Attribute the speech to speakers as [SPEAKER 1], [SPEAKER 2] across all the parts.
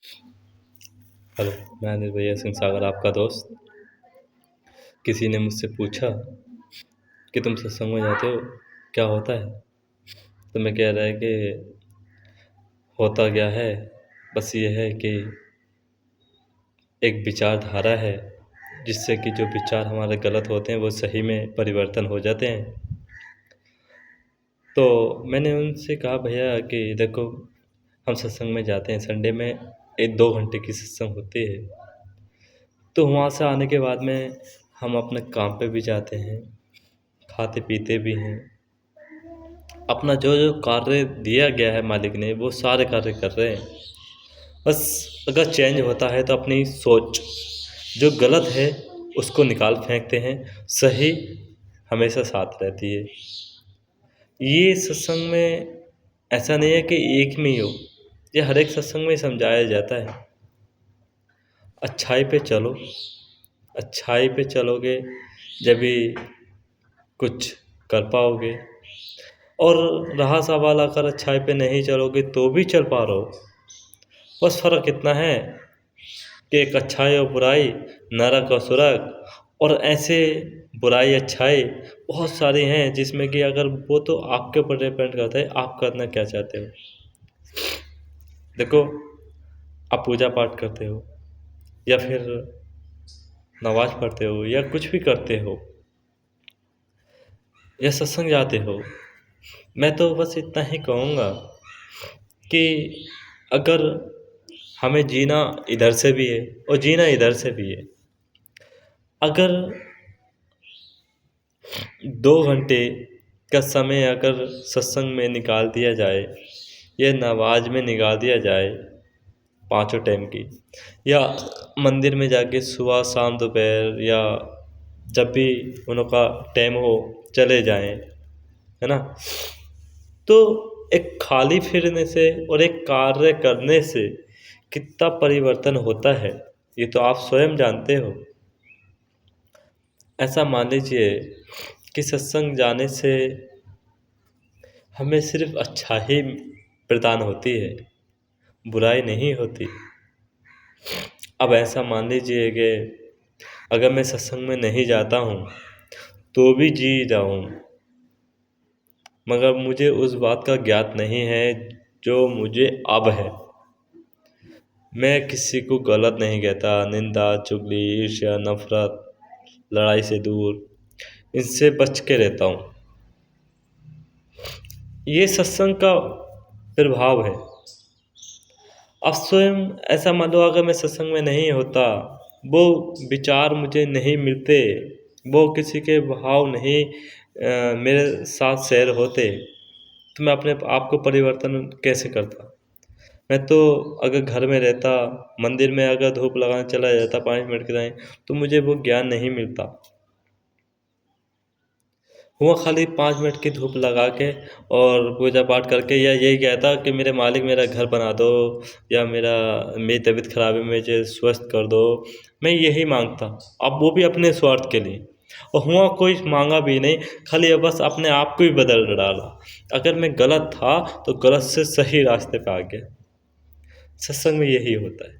[SPEAKER 1] Hello, मैं निर्भया सिंह सागर आपका दोस्त। किसी ने मुझसे पूछा कि तुम सत्संग में जाते हो, क्या होता है? तो मैं कह रहा है कि होता क्या है, बस ये है कि एक विचारधारा है जिससे कि जो विचार हमारे गलत होते हैं वो सही में परिवर्तन हो जाते हैं। तो मैंने उनसे कहा भैया कि देखो, हम सत्संग में जाते हैं, संडे में 1-2 घंटे की सत्संग होती है। तो वहाँ से आने के बाद में हम अपने काम पे भी जाते हैं, खाते पीते भी हैं, अपना जो जो कार्य दिया गया है मालिक ने वो सारे कार्य कर रहे हैं। बस अगर चेंज होता है तो अपनी सोच जो गलत है उसको निकाल फेंकते हैं, सही हमेशा साथ रहती है। ये सत्संग में ऐसा नहीं है कि एक में ही हो, ये हर एक सत्संग में समझाया जाता है। अच्छाई पे चलो, अच्छाई पे चलोगे जब भी कुछ कर पाओगे। और रहा सवाल, अगर अच्छाई पे नहीं चलोगे तो भी चल पा रहे हो। बस फ़र्क इतना है कि एक अच्छाई और बुराई, नरक और सुरक, और ऐसे बुराई अच्छाई बहुत सारी हैं जिसमें कि अगर वो तो आपके ऊपर डिपेंड करता है आप करना क्या चाहते हो। देखो, आप पूजा पाठ करते हो या फिर नमाज पढ़ते हो या कुछ भी करते हो या सत्संग जाते हो, मैं तो बस इतना ही कहूँगा कि अगर हमें जीना इधर से भी है और जीना इधर से भी है, अगर 2 घंटे का समय अगर सत्संग में निकाल दिया जाए या नमाज में निकाल दिया जाए, पाँचों टाइम की, या मंदिर में जाके सुबह शाम दोपहर या जब भी उनका टाइम हो चले जाएं, है ना? तो एक खाली फिरने से और एक कार्य करने से कितना परिवर्तन होता है ये तो आप स्वयं जानते हो। ऐसा मान लीजिए कि सत्संग जाने से हमें सिर्फ अच्छा ही प्रदान होती है, बुराई नहीं होती। अब ऐसा मान लीजिए कि अगर मैं सत्संग में नहीं जाता हूँ तो भी जी जाऊँ, मगर मुझे उस बात का ज्ञात नहीं है जो मुझे अब है। मैं किसी को गलत नहीं कहता, निंदा चुगली ईर्ष्या नफरत लड़ाई से दूर, इनसे बच के रहता हूँ। ये सत्संग का प्रभाव है। अब स्वयं ऐसा मान लो, अगर मैं सत्संग में नहीं होता, वो विचार मुझे नहीं मिलते, वो किसी के भाव नहीं मेरे साथ शेयर होते, तो मैं अपने आप को परिवर्तन कैसे करता? मैं तो अगर घर में रहता, मंदिर में अगर धूप लगाने चला जाता 5 मिनट के लिए, तो मुझे वो ज्ञान नहीं मिलता। हुआ खाली 5 मिनट की धूप लगा के और पूजा पाठ करके, या यही कहता कि मेरे मालिक मेरा घर बना दो, या मेरी तबीयत ख़राब है मुझे स्वस्थ कर दो। मैं यही मांगता, अब वो भी अपने स्वार्थ के लिए, और हुआ कोई मांगा भी नहीं, खाली अब बस अपने आप को ही बदल डाला। अगर मैं गलत था तो गलत से सही रास्ते पे आ गया। सत्संग में यही होता है,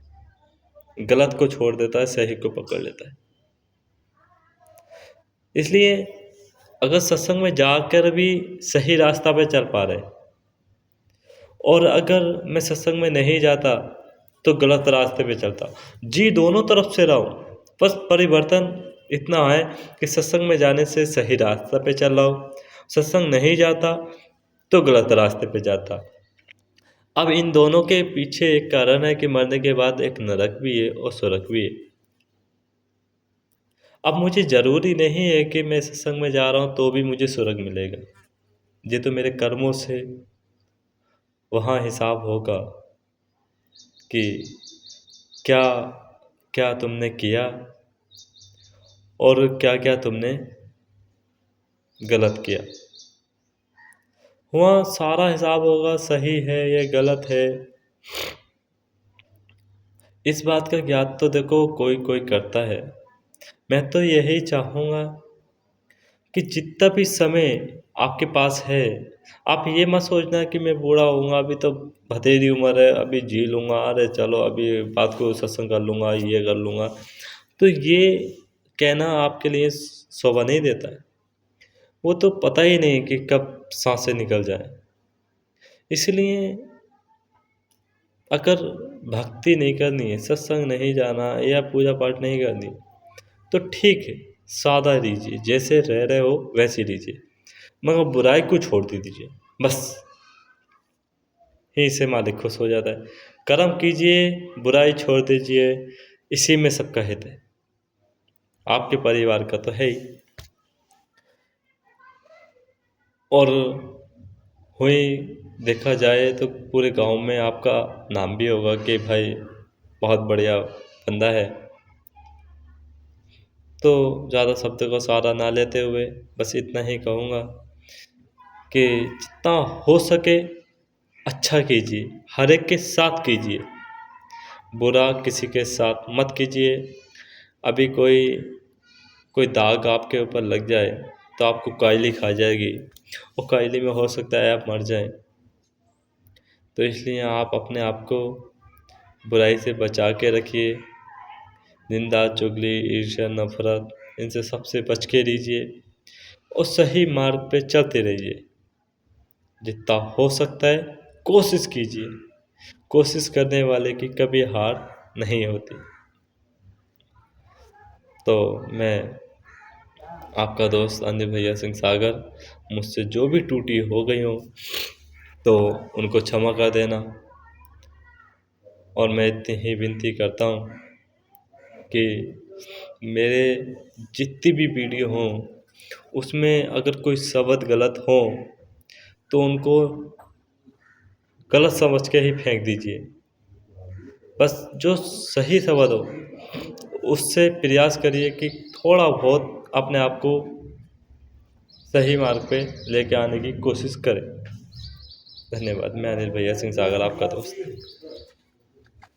[SPEAKER 1] गलत को छोड़ देता है, सही को पकड़ लेता है। इसलिए अगर सत्संग में जाकर भी सही रास्ता पे चल पा रहे, और अगर मैं सत्संग में नहीं जाता तो गलत रास्ते पे चलता, जी दोनों तरफ से रहा हूँ, बस परिवर्तन इतना है कि सत्संग में जाने से सही रास्ते पे चल रहा हूँ, सत्संग नहीं जाता तो गलत रास्ते पे जाता। अब इन दोनों के पीछे एक कारण है कि मरने के बाद एक नरक भी है और स्वर्ग भी है। अब मुझे ज़रूरी नहीं है कि मैं सत्संग में जा रहा हूँ तो भी मुझे स्वर्ग मिलेगा। ये तो मेरे कर्मों से वहाँ हिसाब होगा कि क्या क्या तुमने किया और क्या क्या तुमने गलत किया। वहाँ सारा हिसाब होगा, सही है या गलत है। इस बात का ज्ञात तो देखो कोई कोई करता है। मैं तो यही चाहूँगा कि जितना भी समय आपके पास है, आप ये मत सोचना कि मैं बूढ़ा होऊँगा, अभी तो भतेरी उम्र है, अभी जी लूँगा, अरे चलो अभी रात को सत्संग कर लूँगा, ये कर लूँगा। तो ये कहना आपके लिए शोभा नहीं देता है। वो तो पता ही नहीं कि कब साँसें निकल जाएँ। इसलिए अगर भक्ति नहीं करनी है, सत्संग नहीं जाना या पूजा पाठ नहीं करनी, तो ठीक है, सादा लीजिए, जैसे रह रहे हो वैसे लीजिए, मगर बुराई को छोड़ दीजिए, बस यहीं से मालिक खुश हो जाता है। कर्म कीजिए, बुराई छोड़ दीजिए, इसी में सबका हित है, आपके परिवार का तो है ही। और वही देखा जाए तो पूरे गांव में आपका नाम भी होगा कि भाई बहुत बढ़िया बंदा है। तो ज़्यादा शब्द का सहारा ना लेते हुए बस इतना ही कहूँगा कि जितना हो सके अच्छा कीजिए, हर एक के साथ कीजिए, बुरा किसी के साथ मत कीजिए। अभी कोई कोई दाग आपके ऊपर लग जाए तो आपको कायली खा जाएगी, और कायली में हो सकता है आप मर जाएं। तो इसलिए आप अपने आप को बुराई से बचा के रखिए। निंदा, चुगली, ईर्ष्या, नफरत, इनसे सबसे बच के रहिए और सही मार्ग पे चलते रहिए। जितना हो सकता है कोशिश कीजिए, कोशिश करने वाले की कभी हार नहीं होती। तो मैं आपका दोस्त अनिल भैया सिंह सागर, मुझसे जो भी टूटी हो गई हो तो उनको क्षमा कर देना। और मैं इतनी ही विनती करता हूँ कि मेरे जितनी भी वीडियो हों उसमें अगर कोई शब्द गलत हो तो उनको गलत समझ के ही फेंक दीजिए। बस जो सही शब्द हो उससे प्रयास करिए कि थोड़ा बहुत अपने आप को सही मार्ग पे लेके आने की कोशिश करें। धन्यवाद। मैं अनिल भैया सिंह सागर, आपका दोस्त।